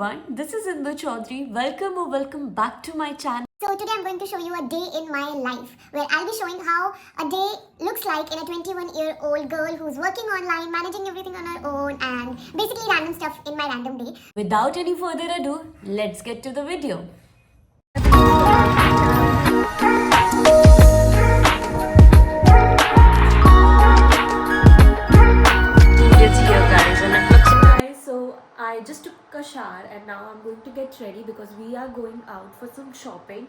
everyone, this is Indu Chaudhary. Welcome back to my channel. So today I'm going to show you a day in my life where I'll be showing how a day looks like in a 21-year-old girl who's working online, managing everything on her own and basically random stuff in my random day. Without any further ado, let's get to the video. So I just took a shower and now I'm going to get ready because we are going out for some shopping.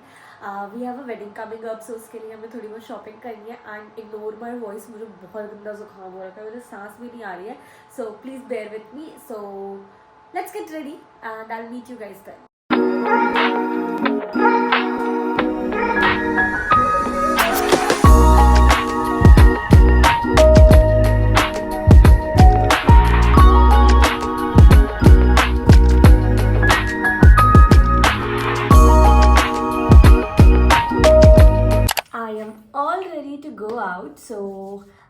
We have a wedding coming up, so उसके लिए हमें थोड़ी बहुत shopping करनी है. And ignore my voice, मुझे बहुत गंदा जुकाम हो रखा है, मुझे सांस भी नहीं आ रही है. So please bear with me. So let's get ready and I'll meet you guys then. Go out, so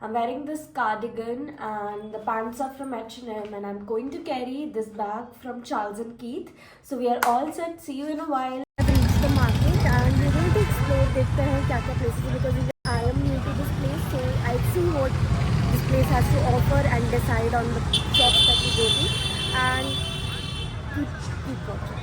I'm wearing this cardigan and the pants are from H&M and I'm going to carry this bag from Charles & Keith. So we are all set. See you in a while. I've reached the market and we're going to explore. देखते हैं क्या क्या places because I am new to this place, so I'll see what this place has to offer and decide on the shops that we go to and keep watching.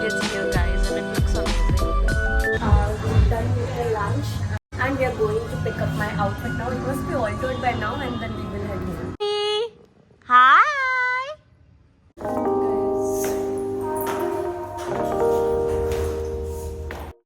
Here guys, and it looks amazing. We're done with the lunch and we are going to pick up my outfit now. It must be altered by now and then we will head home. Hi!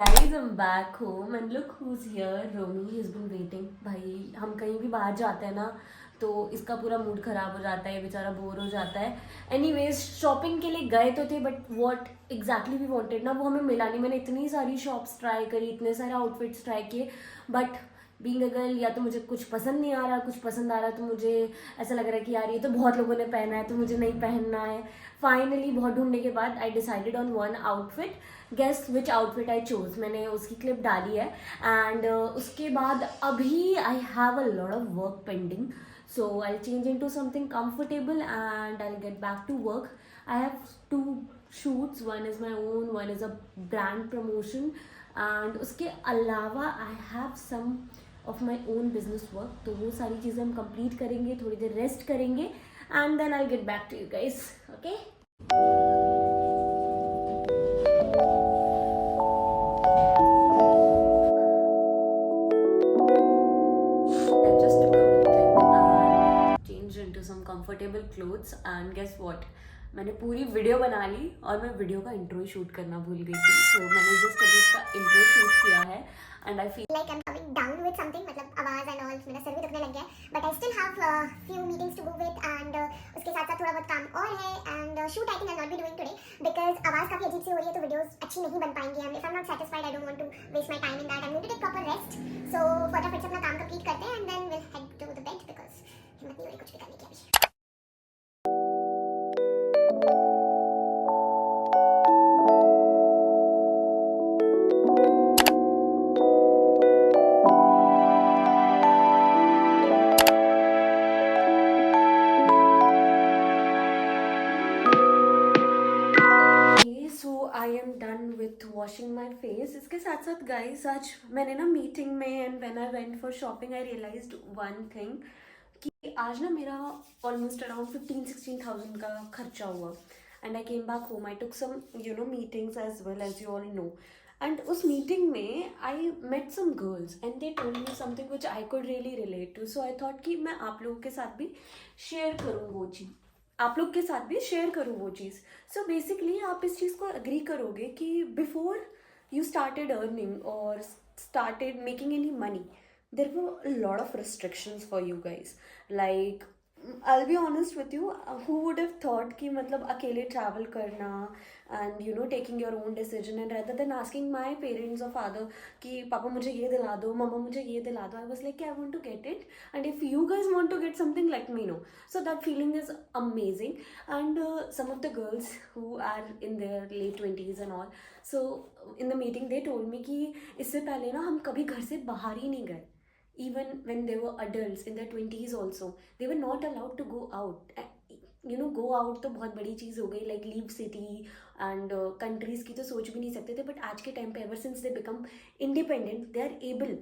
Guys, I'm back home and look who's here. Romy has been waiting. भाई हम कहीं भी बाहर जाते हैं ना तो इसका पूरा मूड खराब हो जाता है, बेचारा बोर हो जाता है. एनीवेज शॉपिंग के लिए गए तो थे but what exactly we wanted ना वो हमें मिला नहीं. मैंने इतनी सारी शॉप्स ट्राई करी, इतने सारे आउटफिट्स ट्राई किए बट बीइंग अ गर्ल या तो मुझे कुछ पसंद नहीं आ रहा, कुछ पसंद आ रहा तो मुझे ऐसा लग रहा है कि यार ये तो बहुत लोगों ने पहना है तो मुझे नहीं पहनना है. फाइनली बहुत ढूंढने के बाद I decided on one outfit. Guess which outfit I chose. मैंने उसकी क्लिप डाली है एंड उसके बाद अभी I have a lot of work pending. So I'll change into something comfortable and I'll get back to work. I have two shoots. One is my own, one is a brand promotion. And उसके अलावा I have some of my own business work. तो वो सारी चीज़ें हम complete करेंगे, थोड़ी देर rest करेंगे and then I'll get back to you guys. Okay? Comfortable clothes and guess what, मैंने पूरी वीडियो बना ली और मैं वीडियो का इंट्रो शूट करना भूल गई थी. सो मैंने जस्ट अभी इसका इंट्रो शूट किया है and I feel like I am coming down with something, मतलब आवाज एंड ऑल मेरा सर भी दुखने लग गया है but I still have few meetings to go with and उसके साथ साथ थोड़ा बहुत काम और है and shoot I think I not be doing today because आवाज काफी अजीब सी हो रही है तो वीडियोस अच्छी नहीं बन पाएंगी and if I am not satisfied I don't want to waste my time in that. I need to take proper rest. So फटाफट से अपना काम कंप्लीट करते हैं and then will head to the bed because हिम्मत नहीं हो रही कुछ भी करने की अभी. I am done with washing my face. इसके साथ साथ गाइस आज मैंने ना मीटिंग में and when I went for shopping I realised one thing कि आज ना मेरा ऑलमोस्ट अराउंड 15-16,000 का खर्चा हुआ and I came back home. I took some meetings as well as you all know and उस मीटिंग में I met some girls and they told me something which I could really relate to. So I thought कि मैं आप लोगों के साथ भी share करूँ वो चीज़, आप लोग के साथ भी शेयर करूँ वो चीज़. सो बेसिकली आप इस चीज़ को अग्री करोगे कि बिफोर यू स्टार्टेड अर्निंग और started making any money there were a lot of restrictions for you guys. Like I'll be honest with you, who would have thought कि मतलब अकेले travel करना and you know taking your own decision, and rather than asking my parents or father कि पापा मुझे ये दिला दो, मम्मा मुझे ये दिला दो, I was like I want to get it, and if you guys want to get something, let me know. So that feeling is amazing. And some of the girls who are in their late 20s and all, so in the meeting they told me कि इससे पहले ना हम कभी घर से बाहर ही नहीं गए. Even when they were adults in their 20s also, they were not allowed to go out. You know, go out तो बहुत बड़ी चीज़ हो गई, like leave city and countries की तो सोच भी नहीं सकते थे, but आज के टाइम पे ever since they become independent, they are able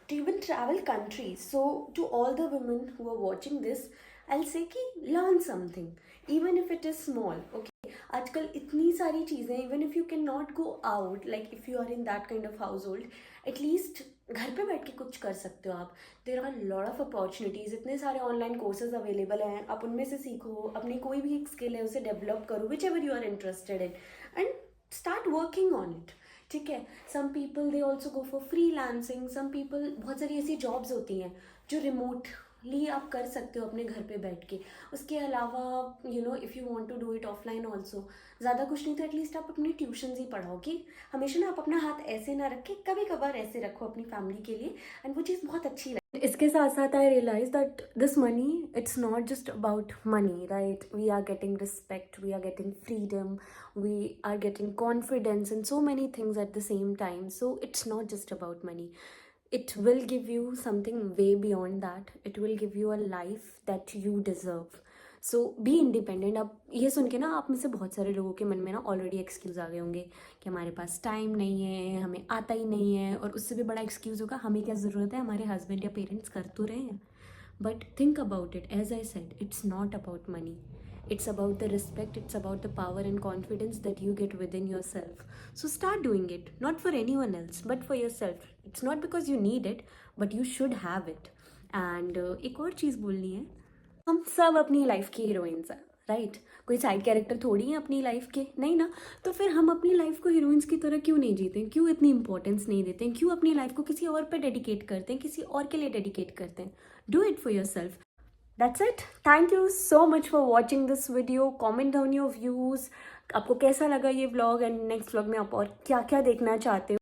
to even travel countries. So to all the women who are watching this, I'll say कि learn something, even if it is small. Okay, आजकल इतनी सारी चीज़ें, even if you cannot go out, like if you are in that kind of household, at least घर पे बैठ के कुछ कर सकते हो आप. There are lot of opportunities, इतने सारे ऑनलाइन कोर्सेज अवेलेबल हैं, आप उनमें से सीखो, अपनी कोई भी एक स्किल है उसे डेवलप करो, which ever you are interested in, and start working on it. ठीक है, some people they also go for freelancing, some people, बहुत सारी ऐसी जॉब्स होती हैं जो रिमोटली आप कर सकते हो अपने घर पे बैठ के. उसके अलावा you know if you want to do it offline also, ज़्यादा कुछ नहीं तो एटलीस्ट आप अपनी ट्यूशन ही पढ़ाओ, कि हमेशा ना आप अपना हाथ ऐसे ना रखें, कभी कभार ऐसे रखो अपनी फैमिली के लिए, एंड वो चीज़ बहुत अच्छी लगी. इसके साथ साथ I realize that this money, it's not just about money, right? We are getting respect, we are getting freedom, we are getting confidence in so many things at the same time. So it's not just about money. It will give you something way beyond that. It will give you a life that you deserve. So be independent. अब ये सुन के ना आप में से बहुत सारे लोगों के मन में ना ऑलरेडी एक्सक्यूज़ आ गए होंगे कि हमारे पास टाइम नहीं है, हमें आता ही नहीं है, और उससे भी बड़ा एक्सक्यूज़ होगा हमें क्या ज़रूरत है, हमारे हस्बैंड या पेरेंट्स कर तो रहे हैं. But think about it. As I said, it's not about money. It's about the respect, it's about the power and confidence that you get within yourself. So start doing it, not for anyone else, but for yourself. It's not because you need it, but you should have it. And एक और चीज़ बोलनी है, हम सब अपनी life की heroines हैं, right? कोई साइड कैरेक्टर थोड़ी है अपनी लाइफ के, नहीं ना. तो फिर हम अपनी लाइफ को हीरोइंस की तरह क्यों नहीं जीते हैं, क्यों इतनी इंपॉर्टेंस नहीं देते हैं, क्यों अपनी लाइफ को किसी और पे डेडिकेट करते हैं, किसी और के लिए डेडिकेट करते हैं. Do it for your self. That's it. Thank you so much for watching this video. Comment down your views. आपको कैसा लगा ये vlog, and next vlog में आप और क्या क्या देखना चाहते हो.